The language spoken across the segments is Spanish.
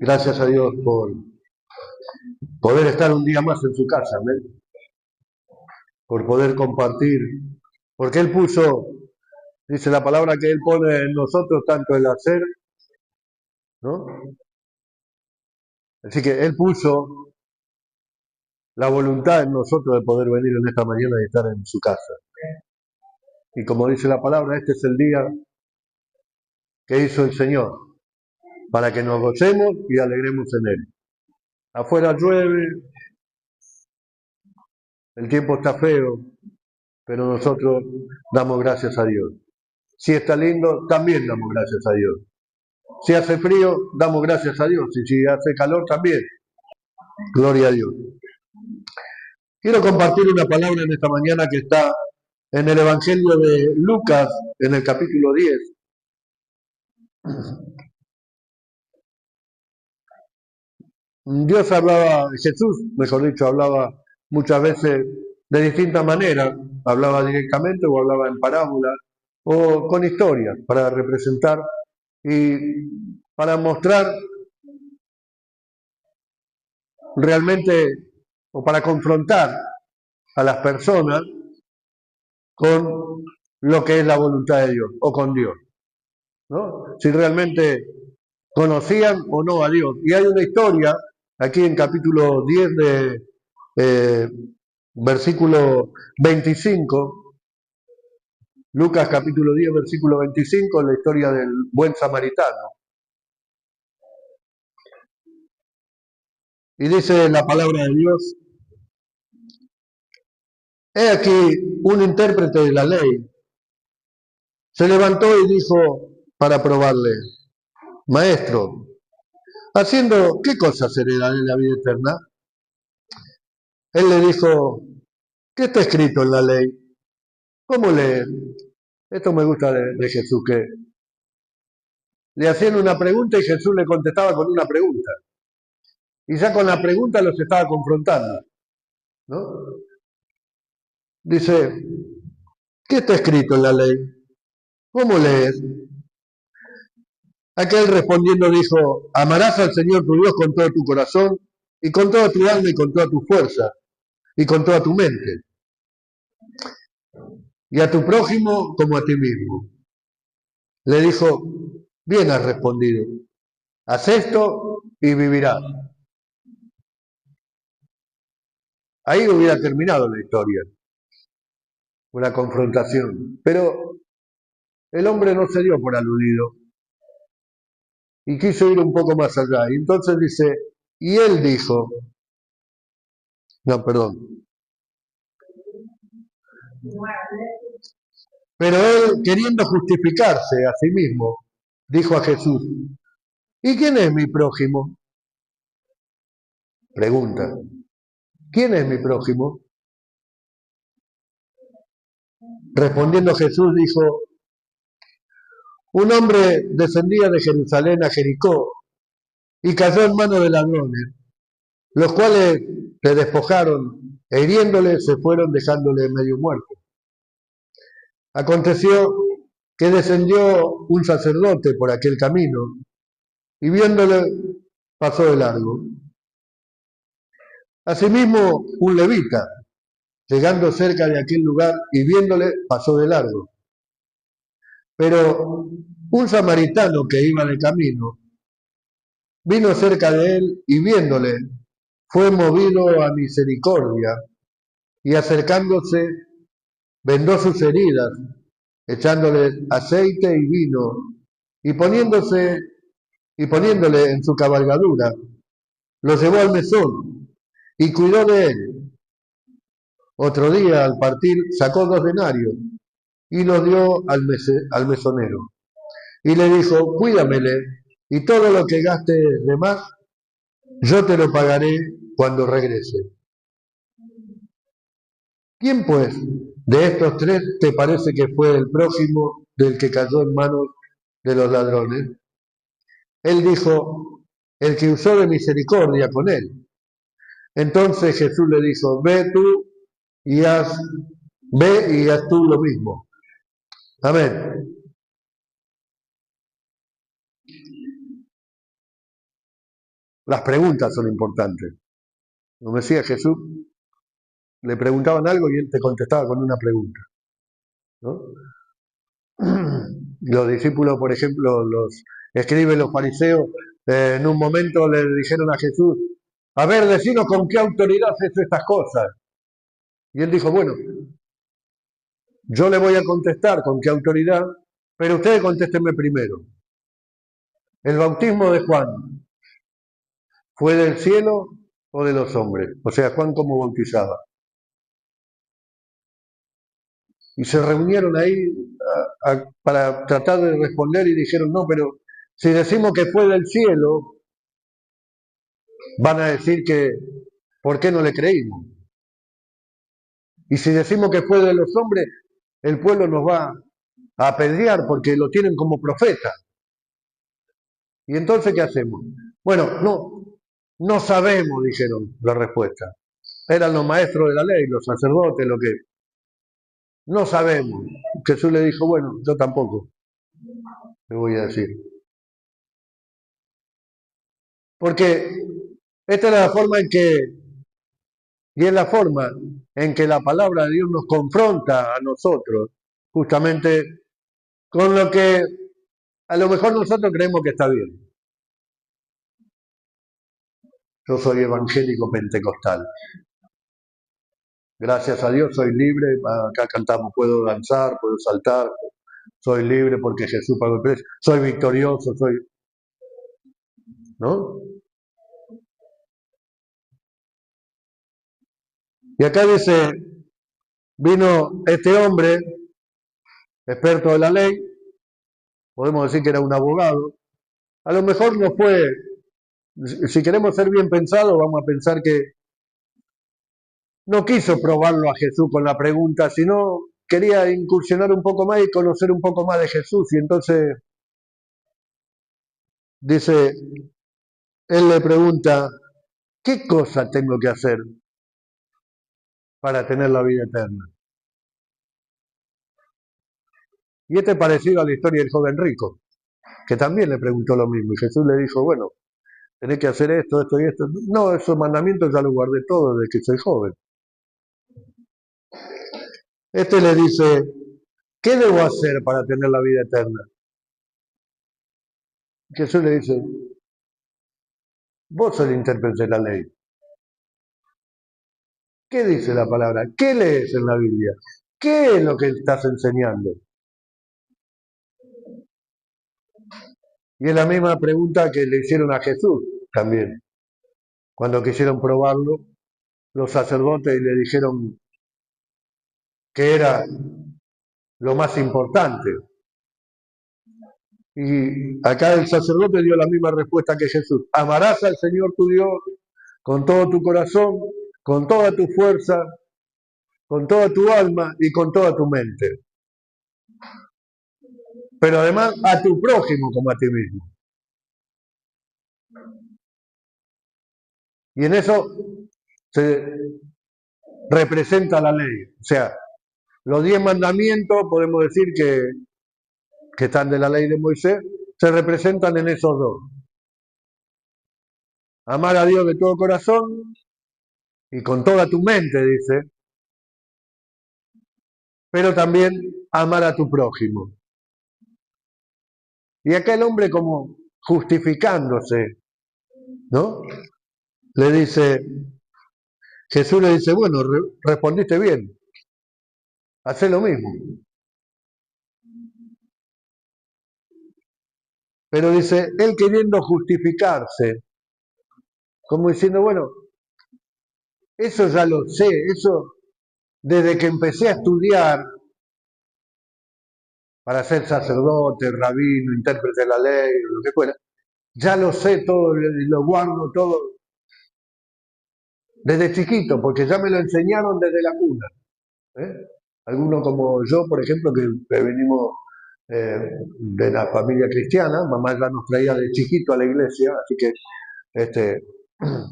Gracias a Dios por poder estar un día más en su casa, ¿ven? Por poder compartir, porque Él puso, dice la palabra que Él pone en nosotros tanto el hacer, ¿no? Así que Él puso la voluntad en nosotros de poder venir en esta mañana y estar en su casa. Y como dice la palabra, este es el día que hizo el Señor, para que nos gocemos y alegremos en Él. Afuera llueve, el tiempo está feo, pero nosotros damos gracias a Dios. Si está lindo, también damos gracias a Dios. Si hace frío, damos gracias a Dios. Y si hace calor, también. Gloria a Dios. Quiero compartir una palabra en esta mañana que está en el Evangelio de Lucas, en el capítulo 10. Dios hablaba, Jesús, mejor dicho, hablaba muchas veces de distintas maneras. Hablaba directamente o hablaba en parábolas o con historias para representar y para mostrar realmente o para confrontar a las personas con lo que es la voluntad de Dios o con Dios, ¿no? Si realmente conocían o no a Dios. Y hay una historia aquí en capítulo 10 de versículo 25, Lucas capítulo 10, versículo 25, la historia del buen samaritano. Y dice la palabra de Dios: he aquí un intérprete de la ley se levantó y dijo para probarle: Maestro, ¿haciendo qué cosas heredaré la vida eterna? Él le dijo: ¿qué está escrito en la ley? ¿Cómo leer? Esto me gusta de Jesús, que le hacían una pregunta y Jesús le contestaba con una pregunta. Y ya con la pregunta los estaba confrontando, ¿no? Dice: ¿qué está escrito en la ley? ¿Cómo lees? Aquel respondiendo dijo: amarás al Señor tu Dios con todo tu corazón y con toda tu alma y con toda tu fuerza y con toda tu mente, y a tu prójimo como a ti mismo. Le dijo: bien has respondido, haz esto y vivirás. Ahí hubiera terminado la historia, una confrontación. Pero el hombre no se dio por aludido y quiso ir un poco más allá. Y entonces dice: y él dijo, no, perdón. Pero él, queriendo justificarse a sí mismo, dijo a Jesús: ¿y quién es mi prójimo? Pregunta: ¿quién es mi prójimo? Respondiendo Jesús dijo: un hombre descendía de Jerusalén a Jericó y cayó en manos de ladrones, los cuales le despojaron e hiriéndole se fueron dejándole medio muerto. Aconteció que descendió un sacerdote por aquel camino y viéndole pasó de largo. Asimismo un levita, llegando cerca de aquel lugar y viéndole pasó de largo. Pero un samaritano que iba de camino vino cerca de él y viéndole fue movido a misericordia y acercándose vendó sus heridas, echándole aceite y vino y poniéndole en su cabalgadura, lo llevó al mesón y cuidó de él. Otro día al partir sacó 2 denarios y los dio al mesonero y le dijo: cuídamele y todo lo que gaste de más yo te lo pagaré cuando regrese. ¿Quién pues de estos 3 te parece que fue el prójimo del que cayó en manos de los ladrones? Él dijo: el que usó de misericordia con él. Entonces Jesús le dijo: ve y haz tú lo mismo. Amén. Las preguntas son importantes. Como decía Jesús, le preguntaban algo y él te contestaba con una pregunta, ¿no? Los discípulos, por ejemplo, los escribas, los fariseos, en un momento le dijeron a Jesús, a ver, decinos con qué autoridad haces estas cosas. Y él dijo, bueno, yo le voy a contestar con qué autoridad, pero ustedes contéstenme primero. ¿El bautismo de Juan fue del cielo o de los hombres? O sea, Juan cómo bautizaba. Y se reunieron ahí para tratar de responder y dijeron, no, pero si decimos que fue del cielo, van a decir que, ¿por qué no le creímos? Y si decimos que fue de los hombres, el pueblo nos va a apedrear porque lo tienen como profeta. ¿Y entonces qué hacemos? Bueno, no sabemos, dijeron la respuesta. Eran los maestros de la ley, los sacerdotes, lo que... No sabemos. Jesús le dijo, bueno, yo tampoco, le voy a decir. Porque esta es la forma en que, y es la forma en que la palabra de Dios nos confronta a nosotros, justamente con lo que a lo mejor nosotros creemos que está bien. Yo soy evangélico pentecostal. Gracias a Dios soy libre, acá cantamos, puedo danzar, puedo saltar, soy libre porque Jesús pagó el precio, soy victorioso, ¿no? Y acá dice, vino este hombre, experto de la ley, podemos decir que era un abogado, a lo mejor no fue, si queremos ser bien pensados, vamos a pensar que no quiso probarlo a Jesús con la pregunta, sino quería incursionar un poco más y conocer un poco más de Jesús. Y entonces dice, él le pregunta, ¿qué cosa tengo que hacer para tener la vida eterna? Y este es parecido a la historia del joven rico, que también le preguntó lo mismo. Y Jesús le dijo, bueno, tenés que hacer esto, esto y esto. No, esos mandamientos ya los guardé todos desde que soy joven. Este le dice, ¿qué debo hacer para tener la vida eterna? Jesús le dice, vos sos el intérprete de la ley. ¿Qué dice la palabra? ¿Qué lees en la Biblia? ¿Qué es lo que estás enseñando? Y es la misma pregunta que le hicieron a Jesús también. Cuando quisieron probarlo, los sacerdotes le dijeron que era lo más importante. Y acá el sacerdote dio la misma respuesta que Jesús. Amarás al Señor tu Dios con todo tu corazón, con toda tu fuerza, con toda tu alma y con toda tu mente. Pero además a tu prójimo como a ti mismo. Y en eso se representa la ley. O sea, los 10 mandamientos, podemos decir que están de la ley de Moisés, se representan en esos dos. Amar a Dios de todo corazón y con toda tu mente, dice, pero también amar a tu prójimo. Y acá el hombre como justificándose, ¿no? Le dice, Jesús le dice, bueno, respondiste bien, hacé lo mismo. Pero dice, él queriendo justificarse, como diciendo, bueno, eso ya lo sé, eso desde que empecé a estudiar para ser sacerdote, rabino, intérprete de la ley, lo que fuera, ya lo sé todo, lo guardo todo desde chiquito, porque ya me lo enseñaron desde la cuna. ¿eh? Algunos como yo, por ejemplo, que venimos de la familia cristiana, mamá ya nos traía de chiquito a la iglesia, así que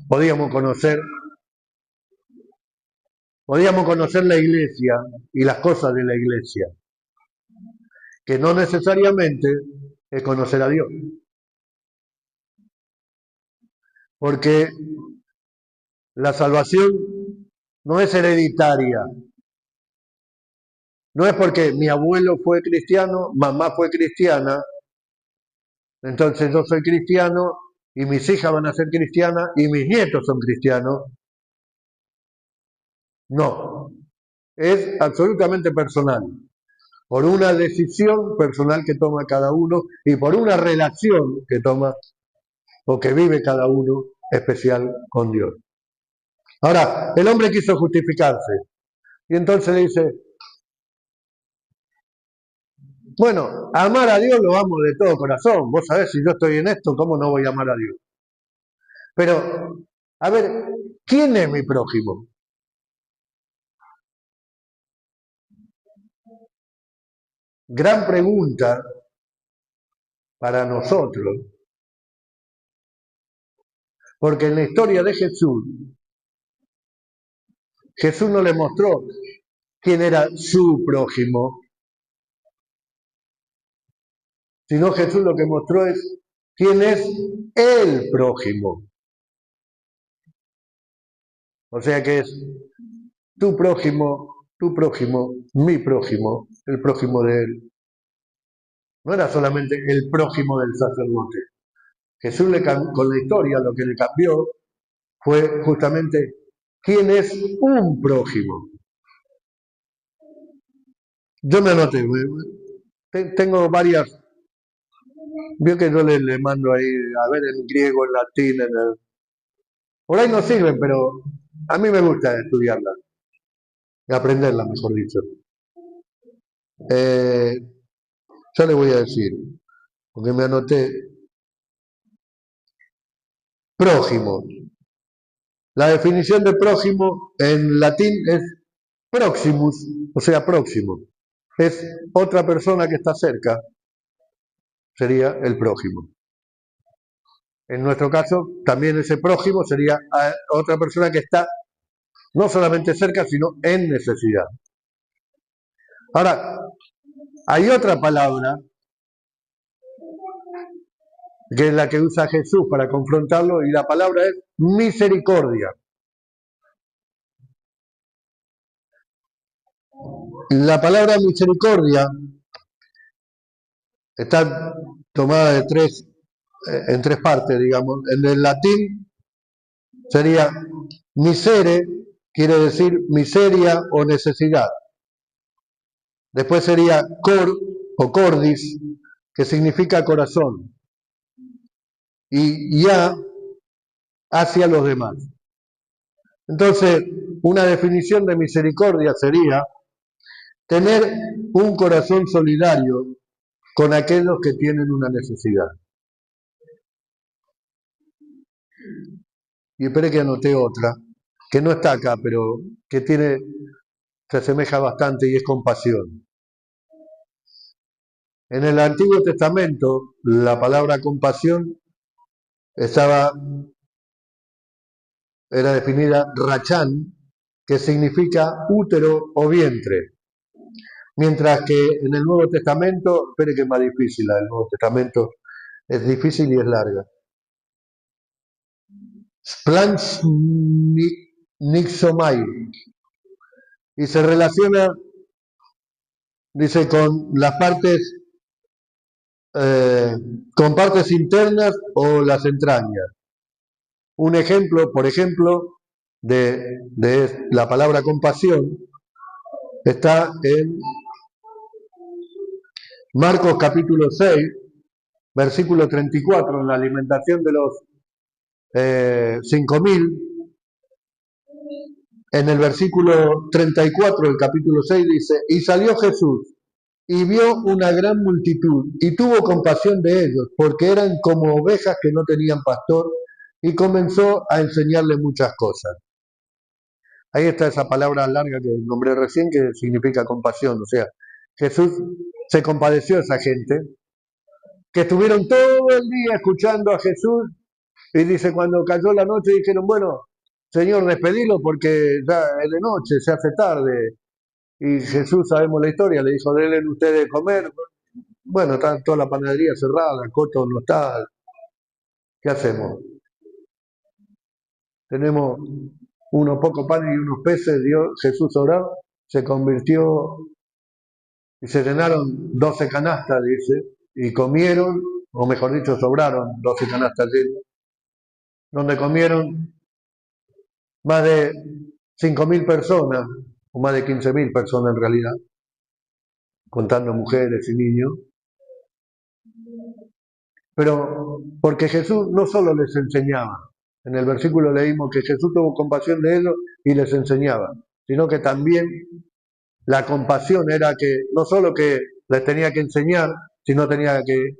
podíamos conocer la iglesia y las cosas de la iglesia, que no necesariamente es conocer a Dios. porque la salvación no es hereditaria. No es porque mi abuelo fue cristiano, mamá fue cristiana, entonces yo soy cristiano y mis hijas van a ser cristianas y mis nietos son cristianos. No, es absolutamente personal, por una decisión personal que toma cada uno y por una relación que toma o que vive cada uno especial con Dios. Ahora, el hombre quiso justificarse y entonces le dice, bueno, amar a Dios lo amo de todo corazón. Vos sabés, si yo estoy en esto, ¿cómo no voy a amar a Dios? Pero, a ver, ¿quién es mi prójimo? Gran pregunta para nosotros, porque en la historia de Jesús, Jesús no le mostró quién era su prójimo, sino Jesús lo que mostró es quién es el prójimo. O sea que es tu prójimo, mi prójimo, el prójimo de él. No era solamente el prójimo del sacerdote. Jesús con la historia lo que le cambió fue justamente quién es un prójimo. Yo me anoté, tengo varias, vio que yo le mando ahí a ver en griego, en latín, por ahí no sirven, pero a mí me gusta estudiarlas y aprenderlas, mejor dicho. Eh, ya le voy a decir, porque me anoté, prójimo. La definición de prójimo en latín es proximus, o sea, próximo. Es otra persona que está cerca, sería el prójimo. En nuestro caso, también ese prójimo sería otra persona que está no solamente cerca, sino en necesidad. Ahora, hay otra palabra que es la que usa Jesús para confrontarlo, y la palabra es misericordia. La palabra misericordia está tomada de en tres partes, digamos. En el latín sería misere, quiere decir miseria o necesidad. Después sería cor o cordis, que significa corazón. Y ya hacia los demás. Entonces, una definición de misericordia sería tener un corazón solidario con aquellos que tienen una necesidad. Y espere que anoté otra, que no está acá, pero que se asemeja bastante y es compasión. En el Antiguo Testamento, la palabra compasión era definida rachán, que significa útero o vientre. Mientras que en el Nuevo Testamento, espere que es más difícil, el Nuevo Testamento es difícil y es larga. Splans nixomai. Y se relaciona, dice, con partes internas o las entrañas. Un ejemplo, por ejemplo, de la palabra compasión está en Marcos capítulo 6, versículo 34, en la alimentación de los 5.000. En el versículo 34 del capítulo 6 dice, y salió Jesús y vio una gran multitud y tuvo compasión de ellos, porque eran como ovejas que no tenían pastor, y comenzó a enseñarle muchas cosas. Ahí está esa palabra larga que nombré recién, que significa compasión. O sea, Jesús se compadeció de esa gente que estuvieron todo el día escuchando a Jesús, y dice, cuando cayó la noche dijeron, bueno, Señor, despedilo porque ya es de noche, se hace tarde. Y Jesús, sabemos la historia, le dijo, denle ustedes de comer. Bueno, está toda la panadería cerrada, el coto no está. ¿Qué hacemos? tenemos unos pocos panes y unos peces, Jesús oró, se convirtió y se llenaron 12 canastas, dice, y comieron, o mejor dicho, sobraron 12 canastas llenas, donde comieron más de 5.000 personas, o más de 15.000 personas en realidad, contando mujeres y niños. Pero porque Jesús no solo les enseñaba, en el versículo leímos que Jesús tuvo compasión de ellos y les enseñaba, sino que también la compasión era que no solo que les tenía que enseñar, sino tenía que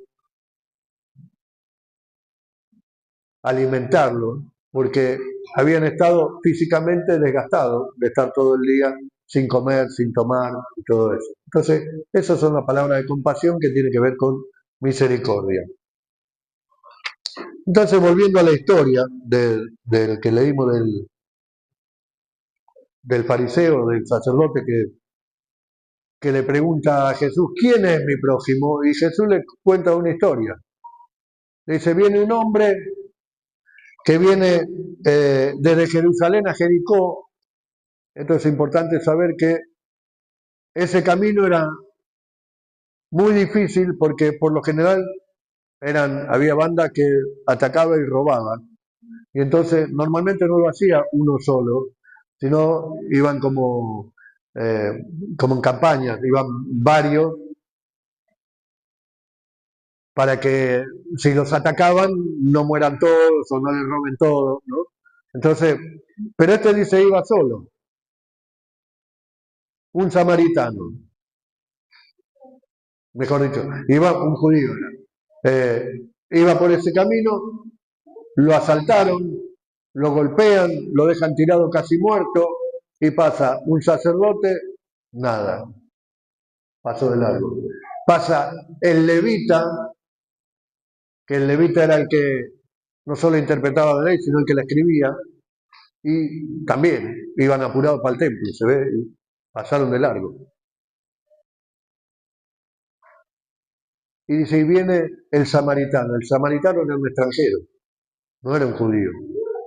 alimentarlos, porque habían estado físicamente desgastados de estar todo el día sin comer, sin tomar y todo eso. Entonces, esas son las palabras de compasión que tiene que ver con misericordia. Entonces, volviendo a la historia del que leímos del fariseo, del sacerdote que le pregunta a Jesús, ¿quién es mi prójimo? Y Jesús le cuenta una historia. Le dice, viene un hombre que viene desde Jerusalén a Jericó. Entonces es importante saber que ese camino era muy difícil porque por lo general había bandas que atacaban y robaban. Y entonces normalmente no lo hacía uno solo, sino iban como en campañas, iban varios para que si los atacaban no mueran todos o no les roben todos, ¿no? Entonces, pero este dice iba solo, un samaritano, mejor dicho, iba un judío, iba por ese camino, lo asaltaron, lo golpean, lo dejan tirado casi muerto y pasa un sacerdote, nada, pasó de largo. Pasa el levita, que el levita era el que no solo interpretaba la ley, sino el que la escribía, y también iban apurados para el templo, se ve, y pasaron de largo. Y dice, y viene el samaritano era un extranjero, no era un judío.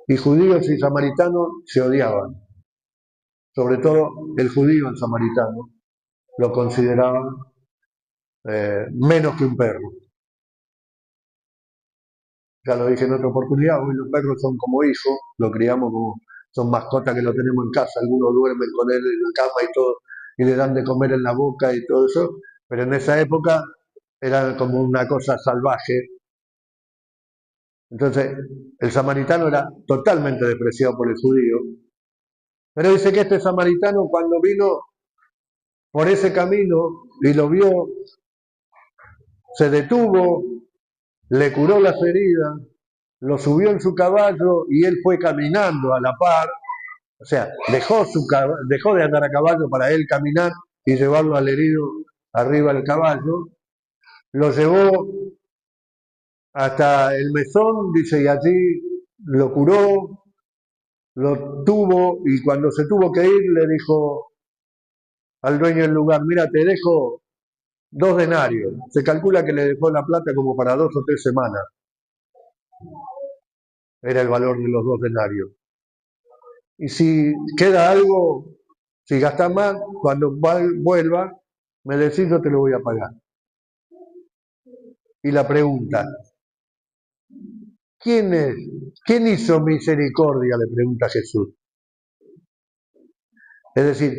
Y judíos y samaritanos se odiaban, sobre todo el judío, el samaritano, lo consideraban menos que un perro. Ya lo dije en otra oportunidad, hoy los perros son como hijos, lo criamos como, son mascotas que lo tenemos en casa, algunos duermen con él en la cama y todo, y le dan de comer en la boca y todo eso, pero en esa época era como una cosa salvaje. Entonces, el samaritano era totalmente despreciado por el judío, pero dice que este samaritano cuando vino por ese camino y lo vio, se detuvo, le curó las heridas, lo subió en su caballo y él fue caminando a la par, o sea, dejó de andar a caballo para él caminar y llevarlo al herido arriba del caballo, lo llevó hasta el mesón, dice, y allí lo curó, lo tuvo y cuando se tuvo que ir le dijo al dueño del lugar, mira, te dejo 2 denarios. Se calcula que le dejó la plata como para 2 o 3 semanas. Era el valor de los 2 denarios. Y si queda algo, si gastas más, cuando vuelva, me decís, yo te lo voy a pagar. Y la pregunta, ¿quién hizo misericordia? Le pregunta Jesús. Es decir,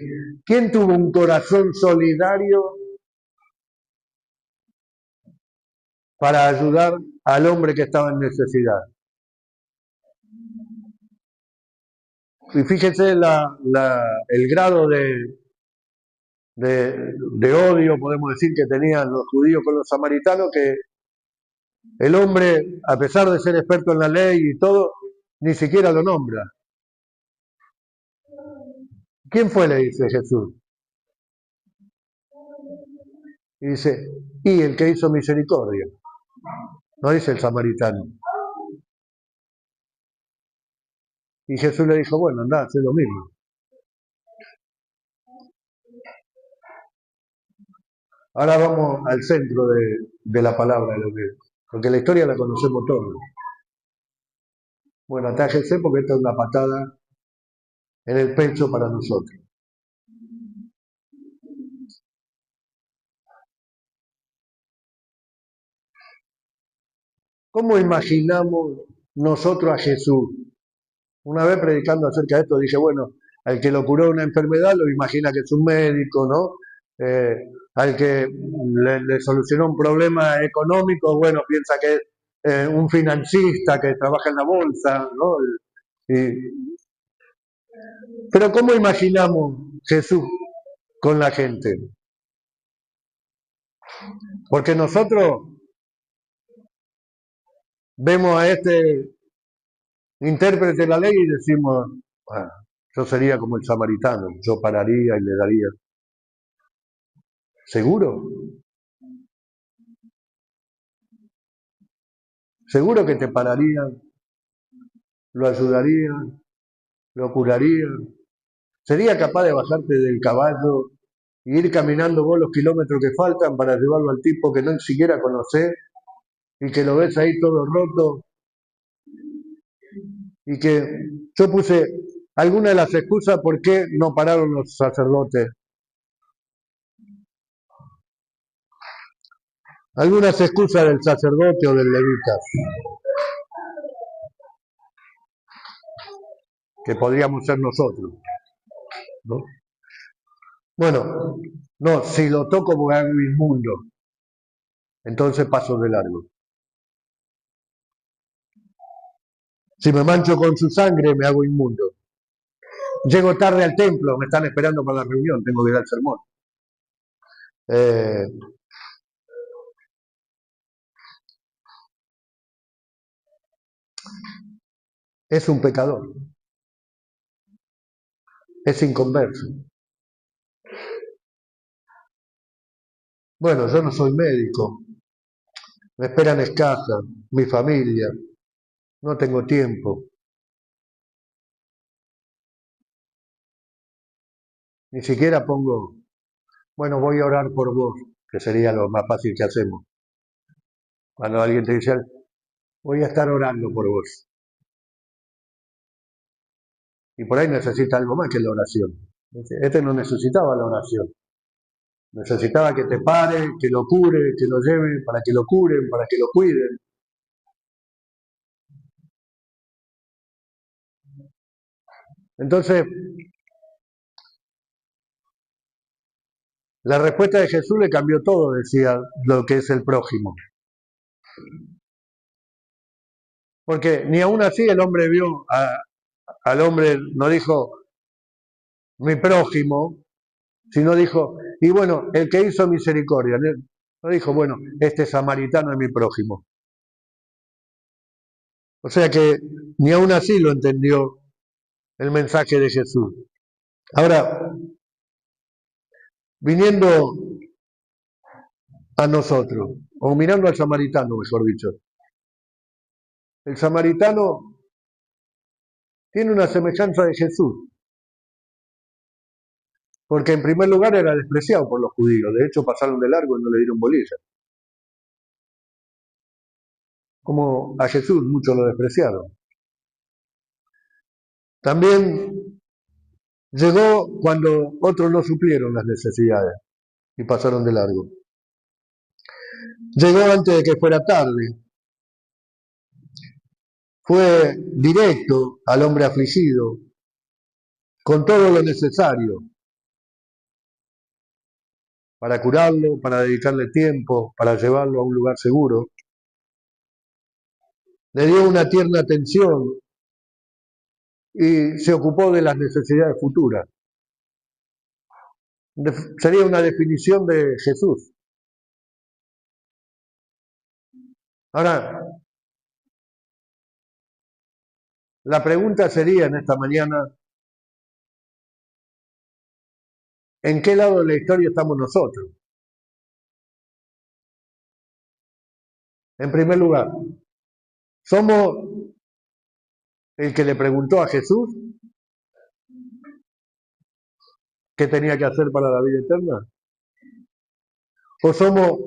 ¿quién tuvo un corazón solidario para ayudar al hombre que estaba en necesidad? Y fíjese el grado de odio, podemos decir, que tenían los judíos con los samaritanos, que el hombre, a pesar de ser experto en la ley y todo, ni siquiera lo nombra. ¿Quién fue? Le dice Jesús. Y dice, y el que hizo misericordia. No dice el samaritano. Y Jesús le dijo, bueno, anda, haz lo mismo. Ahora vamos al centro de la palabra de lo que, porque la historia la conocemos todos. Bueno, atájense porque esta es una patada en el pecho para nosotros. ¿Cómo imaginamos nosotros a Jesús? Una vez predicando acerca de esto, dije, bueno, al que lo curó una enfermedad lo imagina que es un médico, ¿no? Al que le solucionó un problema económico, bueno, piensa que es un financista que trabaja en la bolsa, ¿no? Y- pero ¿cómo imaginamos Jesús con la gente? Porque nosotros vemos a este intérprete de la ley y decimos, "Ah, yo sería como el samaritano, yo pararía y le daría. ¿Seguro? ¿Seguro que te pararían, lo ayudarían, lo curarían? ¿Sería capaz de bajarte del caballo y ir caminando vos los kilómetros que faltan para llevarlo al tipo que no ni siquiera conocés y que lo ves ahí todo roto y que yo puse alguna de las excusas por qué no pararon los sacerdotes? Algunas excusas del sacerdote o del levita que podríamos ser nosotros, ¿no? Bueno, no, si lo toco porque algo inmundo, entonces paso de largo. Si me mancho con su sangre, me hago inmundo. Llego tarde al templo, me están esperando para la reunión, tengo que dar el sermón. Eh, es un pecador, es inconverso. Bueno, yo no soy médico, me esperan escasas, mi familia, no tengo tiempo, ni siquiera pongo, bueno, voy a orar por vos, que sería lo más fácil que hacemos. Cuando alguien te dice, voy a estar orando por vos. Y por ahí necesita algo más que la oración. Este no necesitaba la oración. Necesitaba que te pare, que lo cure, que lo lleve, para que lo curen, para que lo cuiden. Entonces, la respuesta de Jesús le cambió todo, decía, lo que es el prójimo. Porque ni aún así el hombre vio al hombre, no dijo mi prójimo, sino dijo, y bueno, el que hizo misericordia. No dijo, bueno, este samaritano es mi prójimo. O sea que ni aún así lo entendió el mensaje de Jesús. Ahora, viniendo a nosotros, o mirando al samaritano, mejor dicho, el samaritano tiene una semejanza de Jesús, porque en primer lugar era despreciado por los judíos, de hecho pasaron de largo y no le dieron bolilla. Como a Jesús muchos lo despreciaron. También llegó cuando otros no suplieron las necesidades y pasaron de largo. Llegó antes de que fuera tarde, fue directo al hombre afligido, con todo lo necesario para curarlo, para dedicarle tiempo, para llevarlo a un lugar seguro. Le dio una tierna atención y se ocupó de las necesidades futuras. Sería una definición de Jesús. Ahora, la pregunta sería en esta mañana, ¿en qué lado de la historia estamos nosotros? En primer lugar, ¿somos el que le preguntó a Jesús qué tenía que hacer para la vida eterna? ¿O somos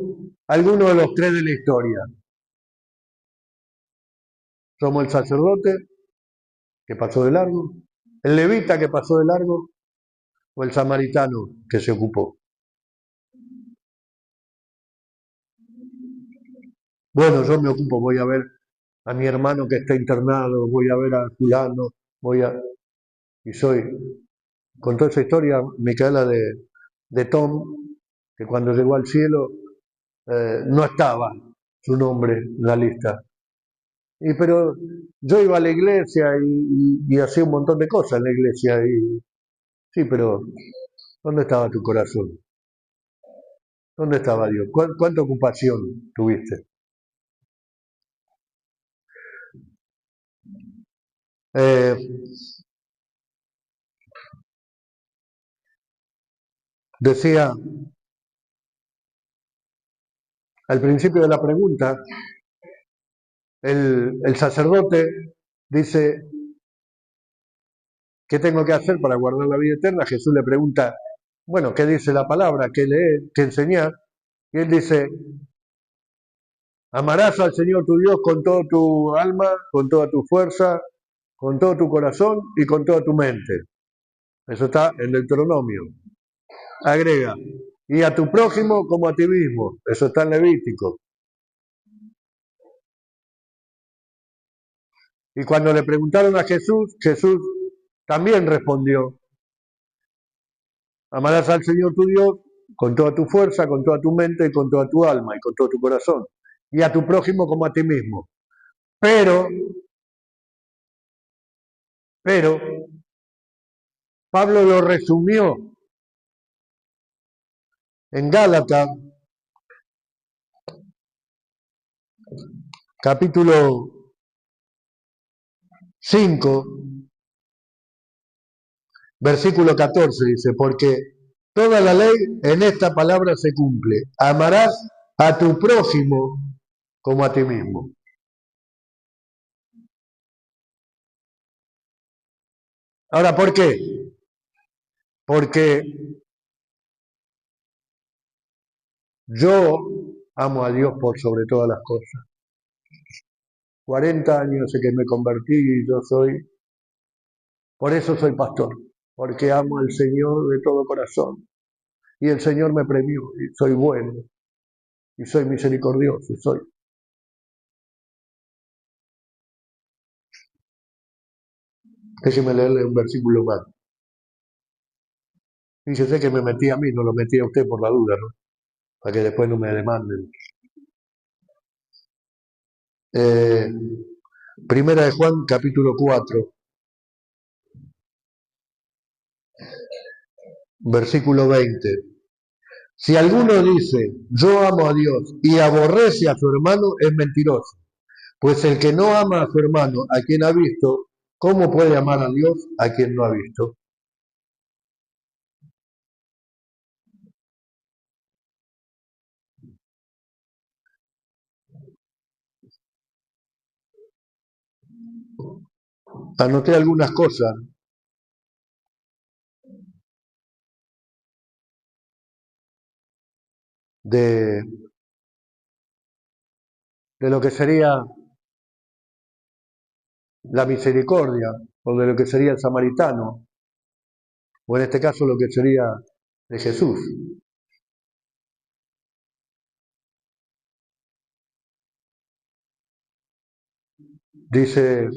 alguno de los tres de la historia? ¿Somos el sacerdote? que pasó de largo, el levita que pasó de largo o el samaritano que se ocupó. Bueno, yo me ocupo, voy a ver a mi hermano que está internado, voy a ver a fulano, y soy, con toda esa historia, Micaela de Tom, que cuando llegó al cielo no estaba su nombre en la lista. Pero yo iba a la iglesia y hacía un montón de cosas en la iglesia. Sí, pero ¿dónde estaba tu corazón? ¿Dónde estaba Dios? ¿Cuánta ocupación tuviste? Eh, decía al principio de la pregunta, el sacerdote dice, ¿qué tengo que hacer para guardar la vida eterna? Jesús le pregunta, bueno, ¿qué dice la palabra? ¿Qué leer? ¿Qué enseñar? Y él dice, amarás al Señor tu Dios con todo tu alma, con toda tu fuerza, con todo tu corazón y con toda tu mente. Eso está en Deuteronomio. Agrega, y a tu prójimo como a ti mismo. Eso está en Levítico. Y cuando le preguntaron a Jesús, Jesús también respondió, amarás al Señor tu Dios con toda tu fuerza, con toda tu mente y con toda tu alma y con todo tu corazón. Y a tu prójimo como a ti mismo. Pero Pablo lo resumió en Gálatas, capítulo 5, versículo 14, dice, porque toda la ley en esta palabra se cumple. Amarás a tu prójimo como a ti mismo. Ahora, ¿por qué? Porque yo amo a Dios por sobre todas las cosas. 40 años de que me convertí y por eso soy pastor, porque amo al Señor de todo corazón. Y el Señor me premió, y soy bueno, y soy misericordioso, soy. Déjeme leerle un versículo más. Dice, sé que me metí a mí, no lo metí a usted por la duda, ¿no? Para que después no me demanden. Primera de Juan, capítulo 4, versículo 20. Si alguno dice, yo amo a Dios y aborrece a su hermano, es mentiroso. Pues el que no ama a su hermano, a quien ha visto, ¿cómo puede amar a Dios a quien no ha visto? Anoté algunas cosas de, de lo que sería la misericordia, o de lo que sería el samaritano, o en este caso lo que sería de Jesús. Dice,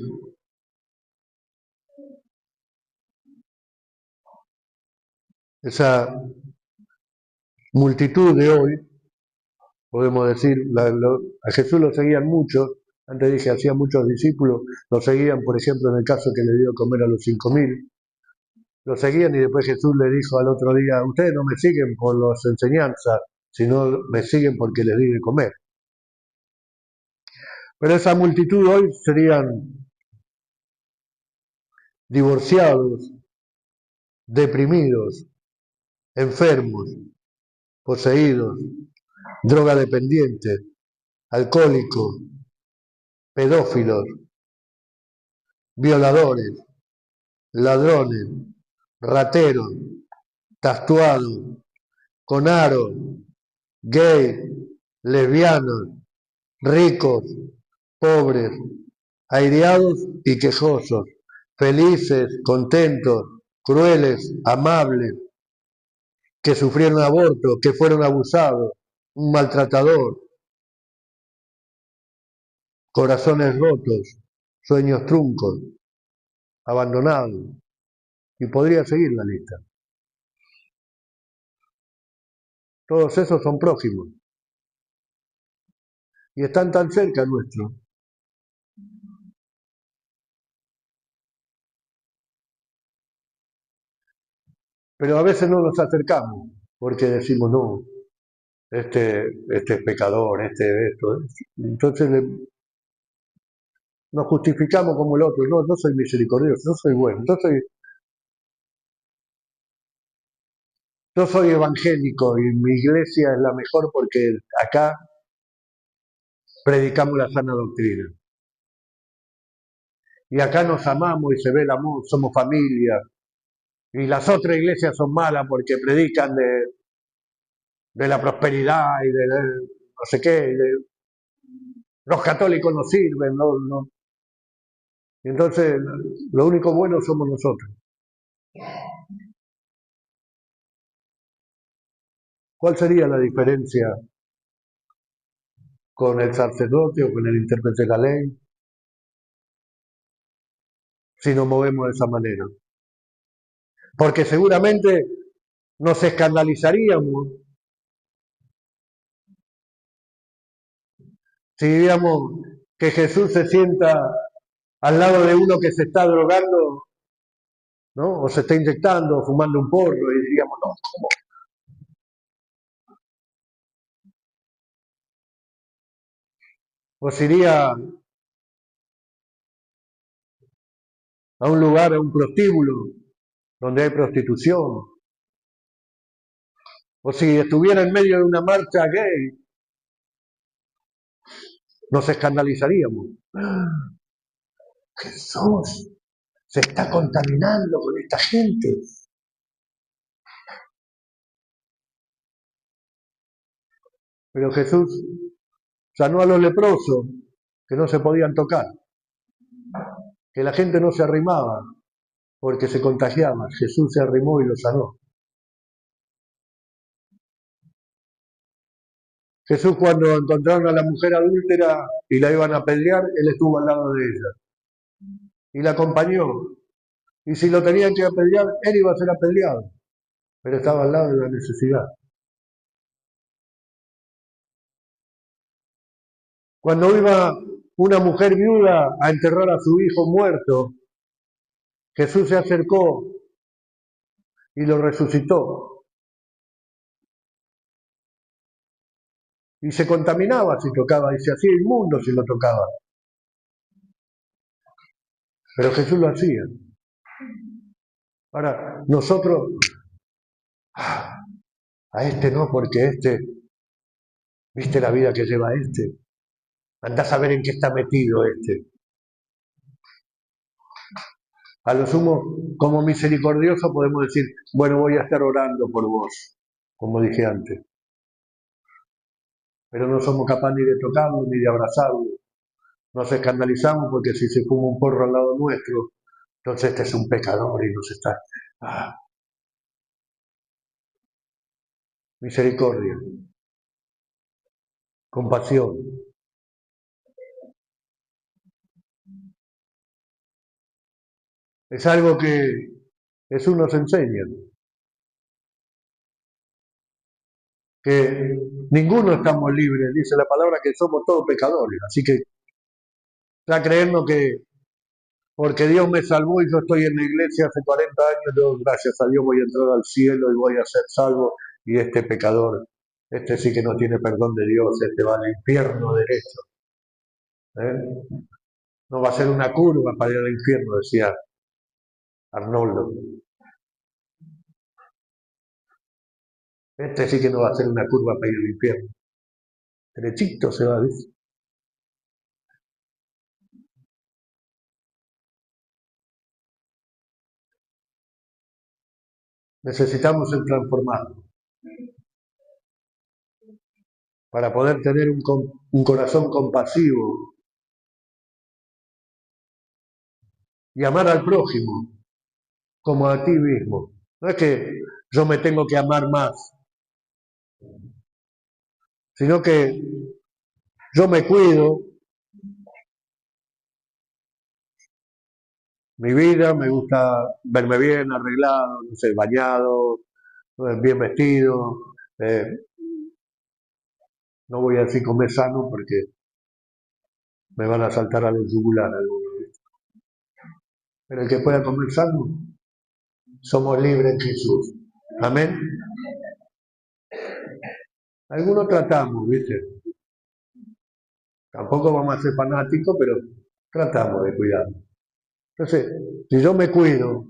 esa multitud de hoy, podemos decir, a Jesús lo seguían muchos, antes dije, hacía muchos discípulos, lo seguían, por ejemplo, en el caso que le dio a comer a los 5.000, lo seguían y después Jesús le dijo al otro día, ustedes no me siguen por las enseñanzas, sino me siguen porque les di de comer. Pero esa multitud hoy serían divorciados, deprimidos, enfermos, poseídos, drogadependientes, alcohólicos, pedófilos, violadores, ladrones, rateros, tatuados, con aros, gays, lesbianos, ricos, pobres, aireados y quejosos, felices, contentos, crueles, amables, que sufrieron aborto, que fueron abusados, un maltratador, corazones rotos, sueños truncos, abandonados. Y podría seguir la lista. Todos esos son prójimos y están tan cerca nuestro. Pero a veces no nos acercamos porque decimos, no, este es pecador, esto. Entonces nos justificamos como el otro. No, no soy misericordioso, no soy bueno. Yo soy evangélico y mi iglesia es la mejor porque acá predicamos la sana doctrina. Y acá nos amamos y se ve el amor, somos familia. Y las otras iglesias son malas porque predican de la prosperidad y de no sé qué. Los católicos no sirven, no. Y entonces lo único bueno somos nosotros. ¿Cuál sería la diferencia con el sacerdote o con el intérprete de la ley si nos movemos de esa manera? Porque seguramente nos escandalizaríamos si viéramos que Jesús se sienta al lado de uno que se está drogando, ¿no? O se está inyectando, o fumando un porro, y diríamos, no, ¿cómo? O se iría a un lugar, a un prostíbulo, donde hay prostitución. O si estuviera en medio de una marcha gay, nos escandalizaríamos. Jesús se está contaminando con esta gente. Pero Jesús sanó a los leprosos que no se podían tocar, que la gente no se arrimaba porque se contagiaba. Jesús se arrimó y lo sanó. Jesús, cuando encontraron a la mujer adúltera y la iban a pelear, él estuvo al lado de ella y la acompañó. Y si lo tenían que apedrear, él iba a ser apedreado, pero estaba al lado de la necesidad. Cuando iba una mujer viuda a enterrar a su hijo muerto, Jesús se acercó y lo resucitó. Y se contaminaba si tocaba, y se hacía inmundo si lo tocaba. Pero Jesús lo hacía. Ahora, nosotros, a este no, porque viste la vida que lleva este. Andás a ver en qué está metido este. A lo sumo, como misericordioso podemos decir, bueno, voy a estar orando por vos, como dije antes. Pero no somos capaces ni de tocarlo ni de abrazarlo. Nos escandalizamos porque si se fuma un porro al lado nuestro, entonces este es un pecador y nos está... Ah, misericordia, compasión. Es algo que Jesús nos enseña, que ninguno estamos libres, dice la palabra que somos todos pecadores. Así que ya creernos que porque Dios me salvó y yo estoy en la iglesia hace 40 años, yo gracias a Dios voy a entrar al cielo y voy a ser salvo, y este pecador, este sí que no tiene perdón de Dios, este va al infierno derecho. ¿Eh? No va a ser una curva para ir al infierno, decía Arnoldo. Este sí que no va a ser una curva para ir al infierno. Derechito se va, ¿ves? Necesitamos ser transformados para poder tener un corazón compasivo, y amar al prójimo como a ti mismo. No es que yo me tengo que amar más, sino que yo me cuido, mi vida, me gusta verme bien, arreglado, no sé, bañado, bien vestido. No voy a decir comer sano porque me van a saltar a la yugular algunos. Pero el que pueda comer sano, somos libres en Jesús. Amén. Algunos tratamos, ¿viste? Tampoco vamos a ser fanáticos, pero tratamos de cuidar. Entonces, si yo me cuido,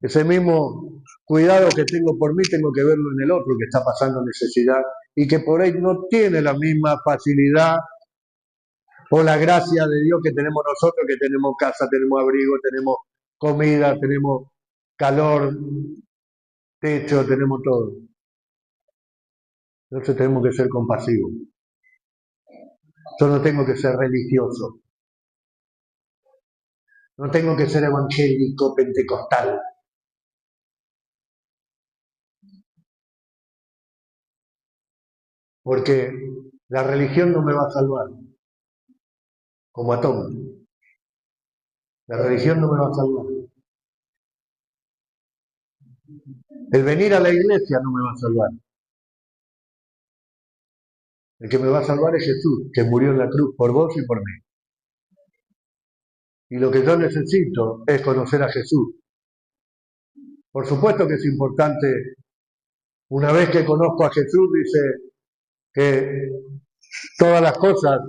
ese mismo cuidado que tengo por mí, tengo que verlo en el otro que está pasando necesidad y que por ahí no tiene la misma facilidad o la gracia de Dios que tenemos nosotros, que tenemos casa, tenemos abrigo, tenemos comida, tenemos calor, techo, tenemos todo. Entonces tenemos que ser compasivos. Yo no tengo que ser religioso, no tengo que ser evangélico, pentecostal. Porque la religión no me va a salvar, como a todos. La religión no me va a salvar. El venir a la iglesia no me va a salvar. El que me va a salvar es Jesús, que murió en la cruz por vos y por mí. Y lo que yo necesito es conocer a Jesús. Por supuesto que es importante, una vez que conozco a Jesús, dice que todas las cosas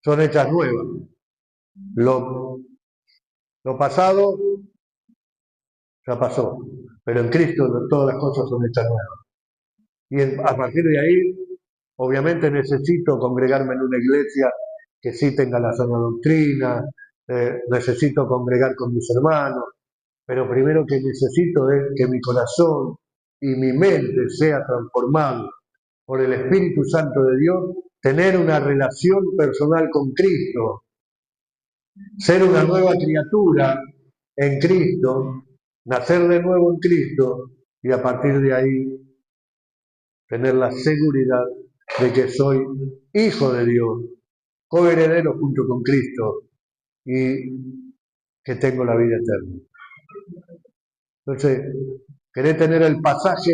son hechas nuevas. Lo pasado ya pasó, pero en Cristo todas las cosas son hechas nuevas. Y a partir de ahí, obviamente necesito congregarme en una iglesia que sí tenga la sana doctrina, necesito congregar con mis hermanos, pero primero que necesito es que mi corazón y mi mente sea transformado por el Espíritu Santo de Dios, tener una relación personal con Cristo, ser una nueva criatura en Cristo, nacer de nuevo en Cristo y a partir de ahí tener la seguridad de que soy hijo de Dios, coheredero junto con Cristo y que tengo la vida eterna. Entonces, ¿querés tener el pasaje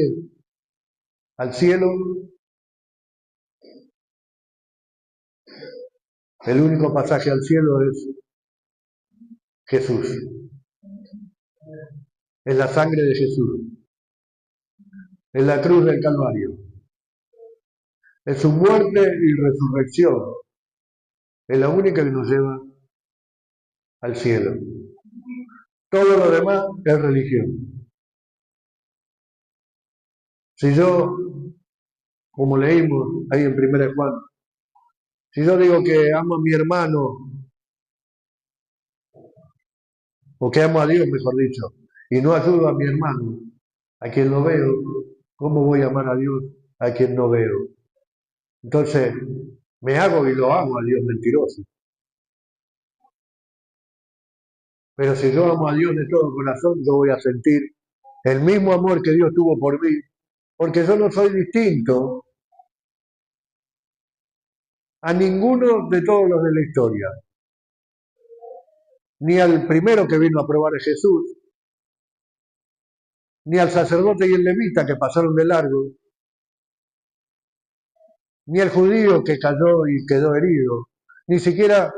al cielo? El único pasaje al cielo es Jesús. Es la sangre de Jesús. Es la cruz del Calvario. Es su muerte y resurrección. Es la única que nos lleva al cielo. Todo lo demás es religión. Si yo, como leímos ahí en 1 Juan, si yo digo que amo a mi hermano, o que amo a Dios, mejor dicho, y no ayudo a mi hermano, a quien lo veo, ¿cómo voy a amar a Dios a quien no veo? Entonces, me hago y lo hago a Dios mentiroso. Pero si yo amo a Dios de todo corazón, yo voy a sentir el mismo amor que Dios tuvo por mí, porque yo no soy distinto a ninguno de todos los de la historia, ni al primero que vino a probar a Jesús, ni al sacerdote y el levita que pasaron de largo, ni al judío que cayó y quedó herido, ni siquiera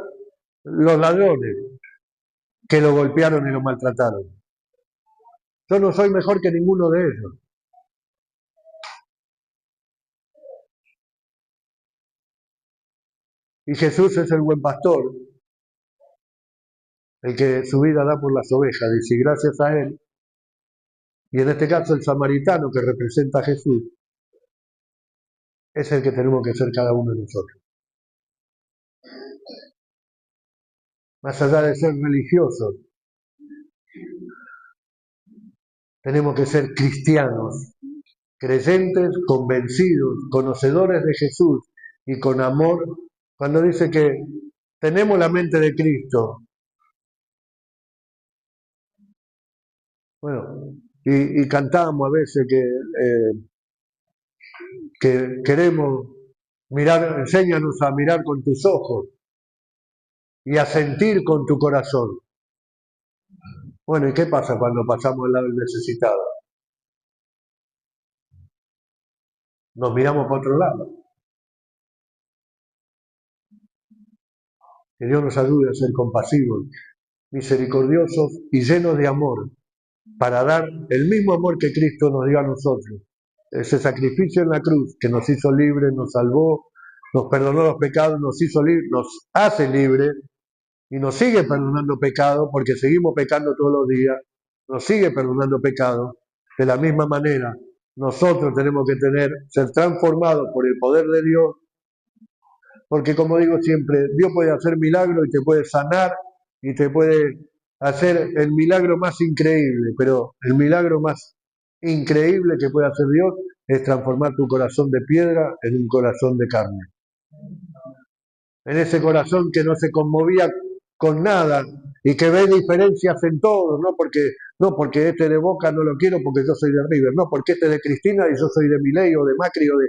los ladrones que lo golpearon y lo maltrataron. Yo no soy mejor que ninguno de ellos. Y Jesús es el buen pastor, el que su vida da por las ovejas, dice, y gracias a él, y en este caso el samaritano que representa a Jesús, es el que tenemos que ser cada uno de nosotros. Más allá de ser religiosos, tenemos que ser cristianos, creyentes, convencidos, conocedores de Jesús y con amor. Cuando dice que tenemos la mente de Cristo, Bueno, y cantamos a veces que queremos mirar, enséñanos a mirar con tus ojos y a sentir con tu corazón. Bueno, ¿y qué pasa cuando pasamos al lado del necesitado? Nos miramos para otro lado. Que Dios nos ayude a ser compasivos, misericordiosos y llenos de amor, para dar el mismo amor que Cristo nos dio a nosotros. Ese sacrificio en la cruz que nos hizo libres, nos salvó, nos perdonó los pecados, nos hizo libres, nos hace libres y nos sigue perdonando pecados porque seguimos pecando todos los días, nos sigue perdonando pecados. De la misma manera, nosotros tenemos que ser transformados por el poder de Dios, porque como digo siempre, Dios puede hacer milagros y te puede sanar y te puede hacer el milagro más increíble, pero el milagro más increíble que puede hacer Dios es transformar tu corazón de piedra en un corazón de carne. En ese corazón que no se conmovía con nada y que ve diferencias en todo, no porque este de Boca no lo quiero porque yo soy de River, no porque este de Cristina y yo soy de Milei o de Macri o de...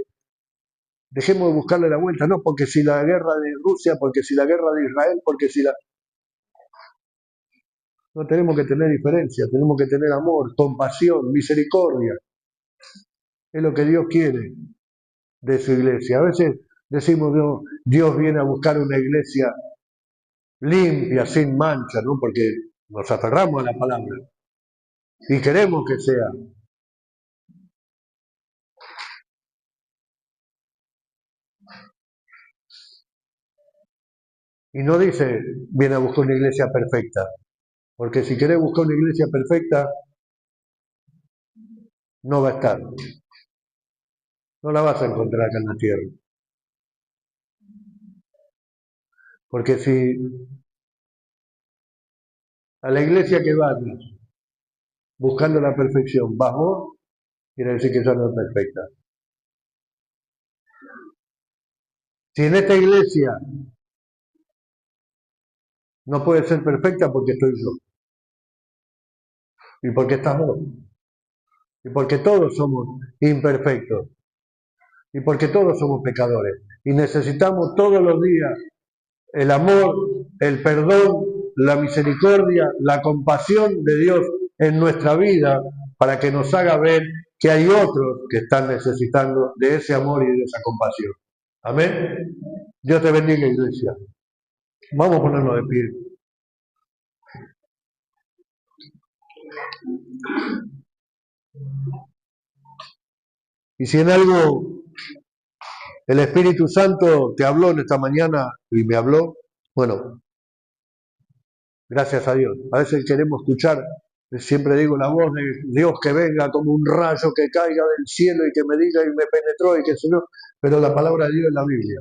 Dejemos de buscarle la vuelta, no porque si la guerra de Rusia, porque si la guerra de Israel, porque si la... No tenemos que tener diferencias, tenemos que tener amor, compasión, misericordia. Es lo que Dios quiere de su iglesia. A veces decimos, Dios viene a buscar una iglesia limpia, sin mancha, ¿no? Porque nos aferramos a la palabra y queremos que sea. Y no dice, viene a buscar una iglesia perfecta, porque si querés buscar una iglesia perfecta, no va a estar. No la vas a encontrar acá en la tierra. Porque si a la iglesia que vayas buscando la perfección vas vos, quiere decir que ya no es perfecta. Si en esta iglesia no puede ser perfecta porque estoy yo, y porque estás vos, y porque todos somos imperfectos, y porque todos somos pecadores, y necesitamos todos los días el amor, el perdón, la misericordia, la compasión de Dios en nuestra vida para que nos haga ver que hay otros que están necesitando de ese amor y de esa compasión. Amén. Dios te bendiga, iglesia. Vamos a ponernos de pie. Y si en algo el Espíritu Santo te habló en esta mañana y me habló, bueno, gracias a Dios. A veces queremos escuchar, siempre digo, la voz de Dios que venga como un rayo que caiga del cielo y que me diga y me penetró y que se no, pero la palabra de Dios es la Biblia.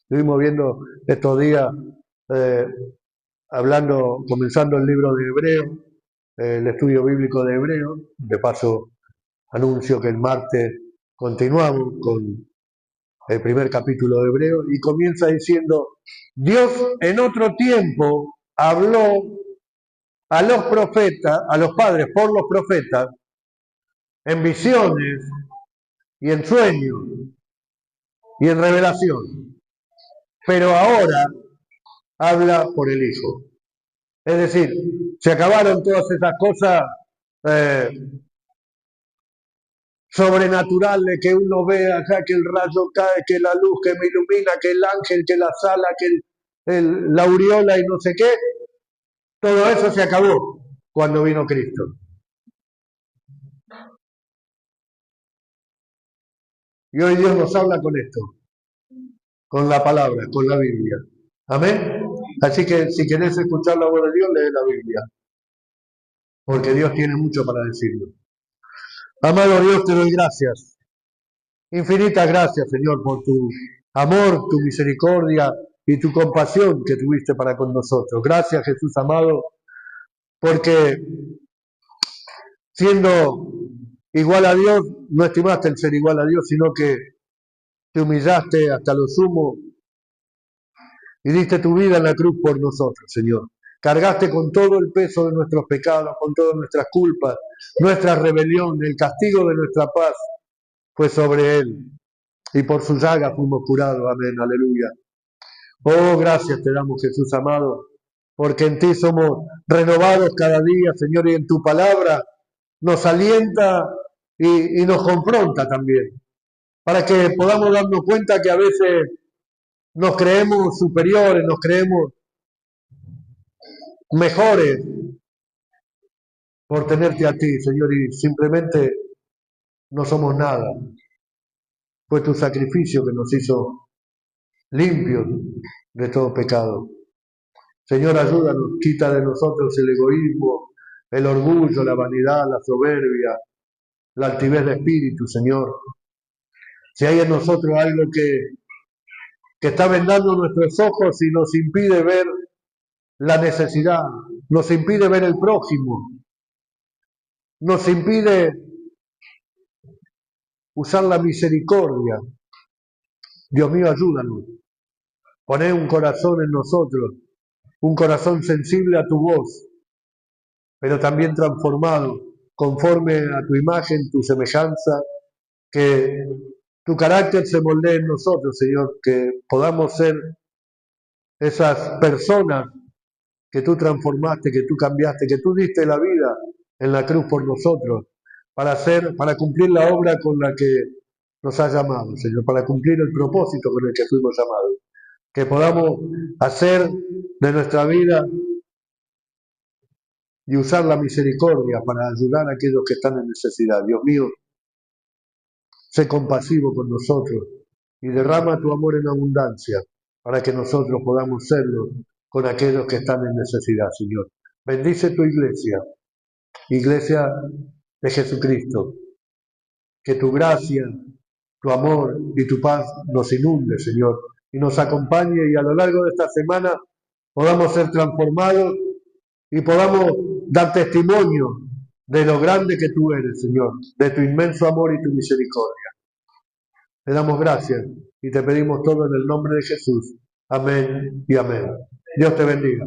Estuvimos viendo estos días, eh, comenzando el libro de Hebreo, el estudio bíblico de Hebreo. De paso, anuncio que el martes continuamos con el primer capítulo de Hebreo y comienza diciendo, Dios en otro tiempo habló a los profetas, a los padres por los profetas, en visiones y en sueños y en revelación. Pero ahora habla por el Hijo. Es decir, se acabaron todas esas cosas eh, sobrenaturales que uno ve acá, que el rayo cae, que la luz que me ilumina, que el ángel, que la sala, que la aureola y no sé qué. Todo eso se acabó cuando vino Cristo. Y hoy Dios nos habla con esto, con la palabra, con la Biblia. Amén. Así que si querés escuchar la voz de Dios, lee la Biblia. Porque Dios tiene mucho para decirnos. Amado Dios, te doy gracias. Infinitas gracias, Señor, por tu amor, tu misericordia y tu compasión que tuviste para con nosotros. Gracias, Jesús amado, porque siendo igual a Dios, no estimaste el ser igual a Dios, sino que te humillaste hasta lo sumo y diste tu vida en la cruz por nosotros, Señor. cargaste con todo el peso de nuestros pecados, con todas nuestras culpas, nuestra rebelión, el castigo de nuestra paz fue sobre él. Y por su llaga fuimos curados. Amén, aleluya. Oh, gracias te damos, Jesús amado, porque en ti somos renovados cada día, Señor, y en tu palabra nos alienta y nos confronta también, para que podamos darnos cuenta que a veces nos creemos superiores, nos creemos mejores por tenerte a ti, Señor, y simplemente no somos nada. Fue tu sacrificio que nos hizo limpios de todo pecado. Señor, ayúdanos, quita de nosotros el egoísmo, el orgullo, la vanidad, la soberbia, la altivez de espíritu, Señor. Si hay en nosotros algo que está vendando nuestros ojos y nos impide ver la necesidad, nos impide ver el prójimo, nos impide usar la misericordia. Dios mío, ayúdanos. Poné un corazón en nosotros, un corazón sensible a tu voz, pero también transformado conforme a tu imagen, tu semejanza, que tu carácter se moldee en nosotros, Señor, que podamos ser esas personas que tú transformaste, que tú cambiaste, que tú diste la vida en la cruz por nosotros, para cumplir la obra con la que nos has llamado, Señor, para cumplir el propósito con el que fuimos llamados. Que podamos hacer de nuestra vida y usar la misericordia para ayudar a aquellos que están en necesidad. Dios mío, sé compasivo con nosotros y derrama tu amor en abundancia para que nosotros podamos serlo con aquellos que están en necesidad, Señor. Bendice tu iglesia, iglesia de Jesucristo. Que tu gracia, tu amor y tu paz nos inunde, Señor, y nos acompañe y a lo largo de esta semana podamos ser transformados y podamos dar testimonio de lo grande que tú eres, Señor, de tu inmenso amor y tu misericordia. Te damos gracias y te pedimos todo en el nombre de Jesús. Amén y amén. Dios te bendiga.